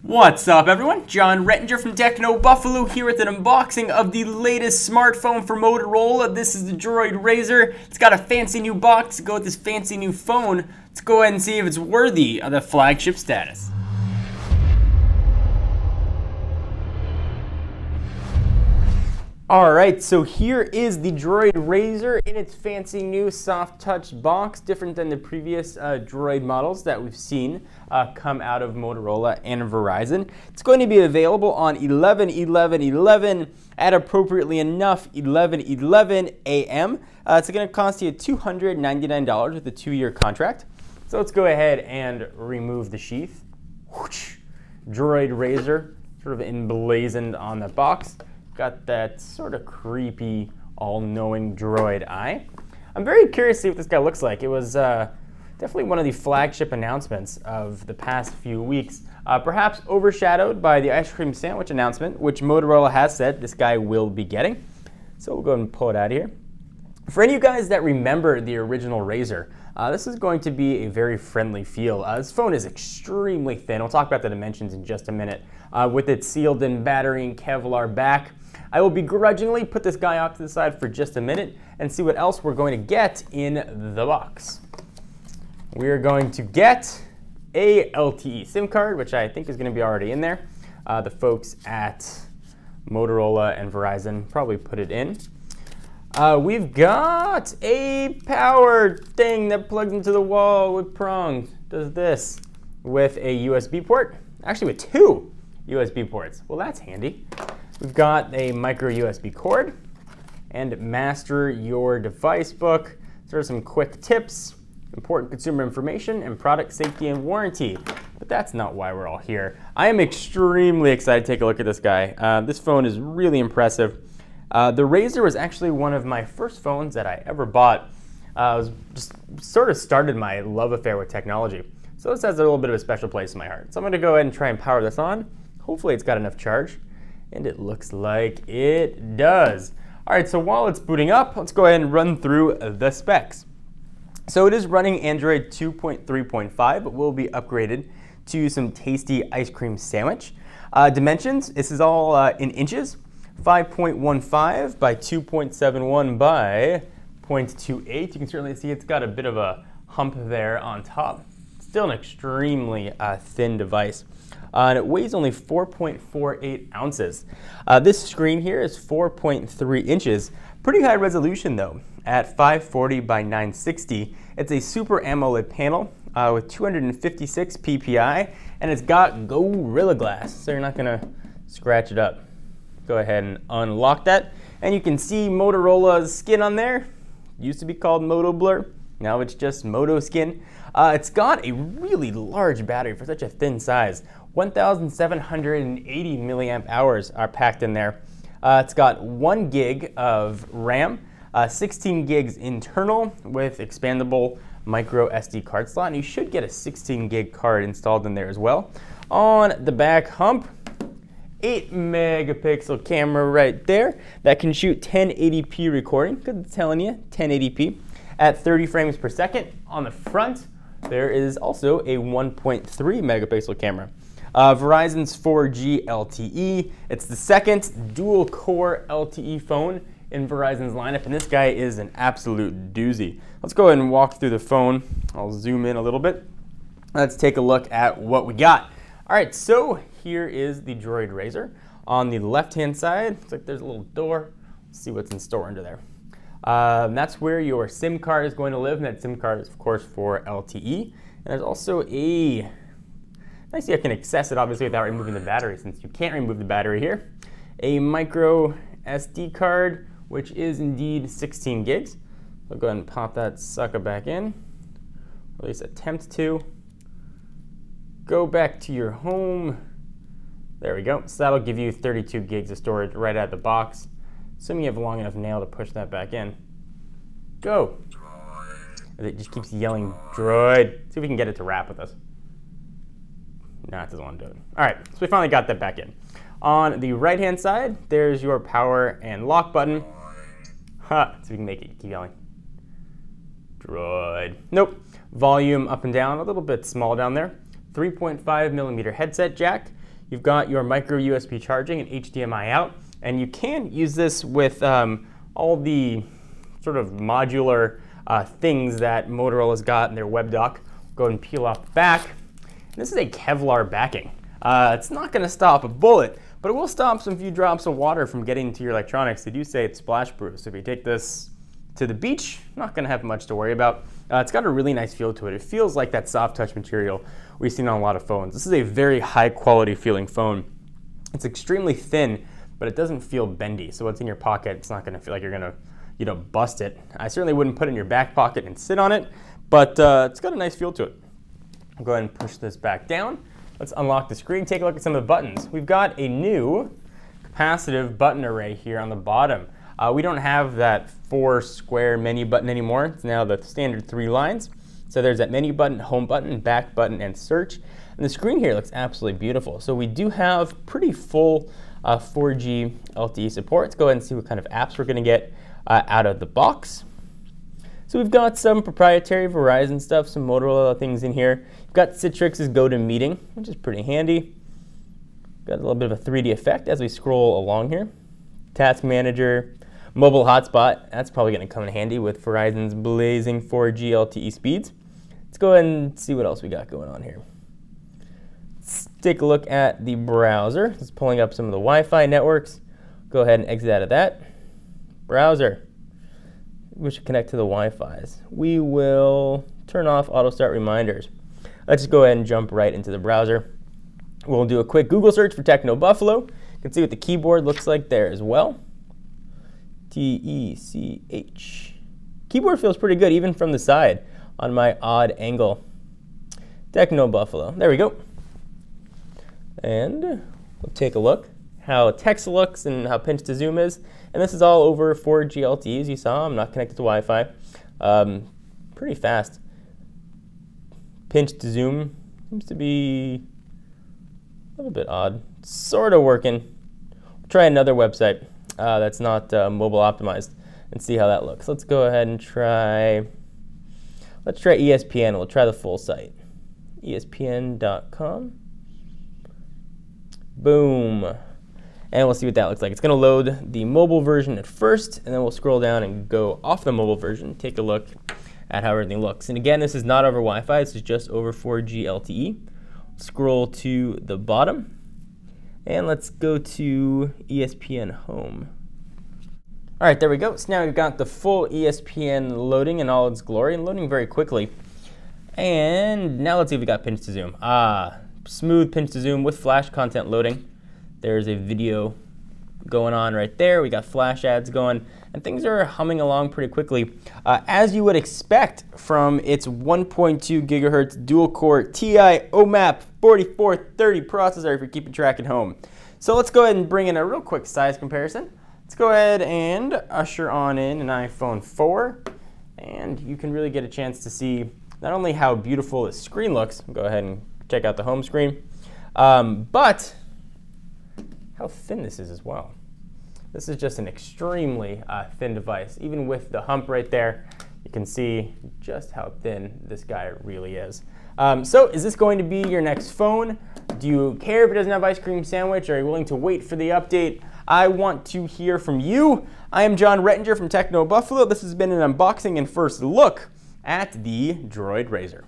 What's up, everyone? John Rettinger from Techno Buffalo here with an unboxing of the latest smartphone for Motorola. This is the Droid Razr. It's got a fancy new box to go with this fancy new phone. Let's go ahead and see if it's worthy of the flagship status. Alright, so here is the Droid Razr in its fancy new soft touch box, different than the previous Droid models that we've seen come out of Motorola and Verizon. It's going to be available on 11/11/11 at appropriately enough 11/11 AM. It's going to cost you $299 with a 2-year contract. So let's go ahead and remove the sheath. Whoosh. Droid Razr sort of emblazoned on the box. Got that sort of creepy, all-knowing droid eye. I'm very curious to see what this guy looks like. It was definitely one of the flagship announcements of the past few weeks, perhaps overshadowed by the ice cream sandwich announcement, which Motorola has said this guy will be getting. So we'll go ahead and pull it out of here. For any of you guys that remember the original Razr, this is going to be a very friendly feel. This phone is extremely thin. We'll talk about the dimensions in just a minute. With its sealed-in battery and Kevlar back, I will begrudgingly put this guy off to the side for just a minute and see what else we're going to get in the box. We're going to get a LTE SIM card, which I think is going to be already in there. The folks at Motorola and Verizon probably put it in. We've got a power thing that plugs into the wall with prongs. Does this with a USB port, actually with 2 USB ports. Well, that's handy. We've got a micro USB cord and Master Your Device book. Sort of some quick tips, important consumer information, and product safety and warranty. But that's not why we're all here. I am extremely excited to take a look at this guy. This phone is really impressive. The Razr was actually one of my first phones that I ever bought. Just sort of started my love affair with technology. So this has a little bit of a special place in my heart. So I'm going to go ahead and try and power this on. Hopefully it's got enough charge. And it looks like it does. All right, so while it's booting up, let's go ahead and run through the specs. So it is running Android 2.3.5, but will be upgraded to some tasty ice cream sandwich. Dimensions, this is all in inches. 5.15 by 2.71 by 0.28. You can certainly see it's got a bit of a hump there on top. Still an extremely thin device. And it weighs only 4.48 ounces. This screen here is 4.3 inches. Pretty high resolution though, at 540 by 960. It's a Super AMOELD panel with 256 ppi, and it's got Gorilla Glass, so you're not gonna scratch it up. Go ahead and unlock that. And you can see Motorola's skin on there. Used to be called Moto Blur. Now it's just Moto Skin. It's got a really large battery for such a thin size. 1,780 milliamp hours are packed in there. It's got 1 gig of RAM, 16 gigs internal with expandable micro SD card slot, and you should get a 16 gig card installed in there as well. On the back hump, 8 megapixel camera right there that can shoot 1080p recording. Good, telling you, 1080p at 30 frames per second. On the front, there is also a 1.3 megapixel camera. Verizon's 4G LTE. It's the second dual-core LTE phone in Verizon's lineup, and this guy is an absolute doozy. Let's go ahead and walk through the phone. I'll zoom in a little bit. Let's take a look at what we got. All right, so here is the Droid Razr. On the left-hand side, looks like there's a little door. Let's see what's in store under there. That's where your SIM card is going to live, and that SIM card is, of course, for LTE. And there's also a, nice, you can access it, obviously, without removing the battery, since you can't remove the battery here. A micro SD card, which is indeed 16 gigs. I'll go ahead and pop that sucker back in, or at least attempt to. Go back to your home. There we go. So that'll give you 32 gigs of storage right out of the box. Assuming you have a long enough nail to push that back in. Go. It just keeps yelling, droid. See if we can get it to rap with us. No, it doesn't want to do it. All right, so we finally got that back in. On the right-hand side, there's your power and lock button. Ha, so we can make it keep yelling. Droid. Nope. Volume up and down, a little bit small down there. 3.5 millimeter headset jack. You've got your micro USB charging and HDMI out, and you can use this with all the sort of modular things that Motorola's got in their web dock. Go ahead and peel off the back. And this is a Kevlar backing. It's not going to stop a bullet, but it will stop some few drops of water from getting into your electronics. They do say it's splash proof, so if you take this to the beach, not going to have much to worry about. It's got a really nice feel to it. It feels like that soft touch material we've seen on a lot of phones. This is a very high quality feeling phone. It's extremely thin, but it doesn't feel bendy. So what's in your pocket, it's not going to feel like you're going to bust it. I certainly wouldn't put it in your back pocket and sit on it, but it's got a nice feel to it. I'll go ahead and push this back down. Let's unlock the screen, take a look at some of the buttons. We've got a new capacitive button array here on the bottom. We don't have that 4 square menu button anymore. It's now the standard 3 lines. So there's that menu button, home button, back button, and search. And the screen here looks absolutely beautiful. So we do have pretty full 4G LTE support. Let's go ahead and see what kind of apps we're going to get out of the box. So we've got some proprietary Verizon stuff, some Motorola things in here. We've got Citrix's GoToMeeting, which is pretty handy. Got a little bit of a 3D effect as we scroll along here. Task Manager, mobile hotspot. That's probably going to come in handy with Verizon's blazing 4G LTE speeds. Let's go ahead and see what else we got going on here. Let's take a look at the browser. It's pulling up some of the Wi-Fi networks. Go ahead and exit out of that. Browser. We should connect to the Wi-Fi's. We will turn off auto start reminders. Let's just go ahead and jump right into the browser. We'll do a quick Google search for Techno Buffalo. You can see what the keyboard looks like there as well. T-E-C-H. Keyboard feels pretty good even from the side on my odd angle. Techno Buffalo. There we go. And we'll take a look how text looks and how pinch to zoom is. And this is all over 4G LTE, as you saw. I'm not connected to Wi-Fi. Pretty fast. Pinch to zoom seems to be a little bit odd. Sort of working. We'll try another website that's not mobile optimized and see how that looks. Let's go ahead and try, let's try ESPN. We'll try the full site. ESPN.com. Boom. And we'll see what that looks like. It's going to load the mobile version at first, and then we'll scroll down and go off the mobile version, take a look at how everything looks. And again, this is not over Wi-Fi. This is just over 4G LTE. Scroll to the bottom, and let's go to ESPN Home. All right, there we go. So now we've got the full ESPN loading in all its glory and loading very quickly. And now let's see if we got pinch to zoom. Smooth pinch to zoom with flash content loading. There's a video going on right there. We got flash ads going, and things are humming along pretty quickly, as you would expect from its 1.2 gigahertz dual-core TIOMAP 4430 processor if you're keeping track at home. So let's go ahead and bring in a real quick size comparison. Let's go ahead and usher on in an iPhone 4, and you can really get a chance to see not only how beautiful the screen looks. Go ahead and check out the home screen, but how thin this is as well. This is just an extremely thin device. Even with the hump right there, you can see just how thin this guy really is. So is this going to be your next phone? Do you care if it doesn't have ice cream sandwich? Are you willing to wait for the update? I want to hear from you. I am John Rettinger from Techno Buffalo. This has been an unboxing and first look at the Droid Razr.